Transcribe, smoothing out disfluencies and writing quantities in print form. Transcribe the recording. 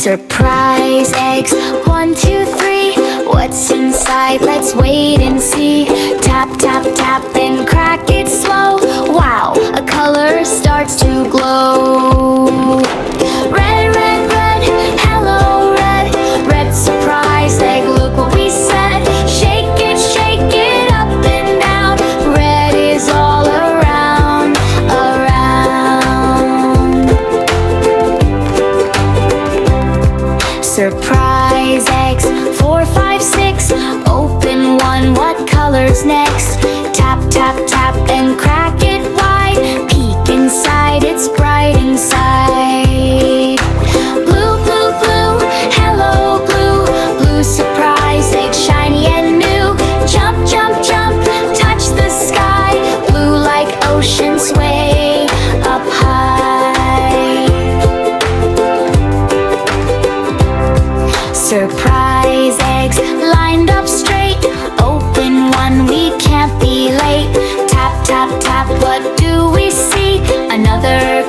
Surprise eggs, 1, 2, 3. What's inside? Let's wait and see. Tap, tap, tap and crack it slow. Wow, a color starts to glow. Red, red, red, hello red. Red surprise egg, look what we said. Shake it up and down. Red is all around, around. Surprise eggs, 4, 5, 6. Open one, what color's next? Tap, tap, tap and crack it wide. Peek inside, it's bright inside. Blue, blue, blue, hello blue. Blue surprise egg, shiny and new. Jump, jump, jump, touch the sky. Blue like oceans way up high. Surprise eggs lined up straight. Open one, we can't be late. Tap, tap, tap, what do we see? Another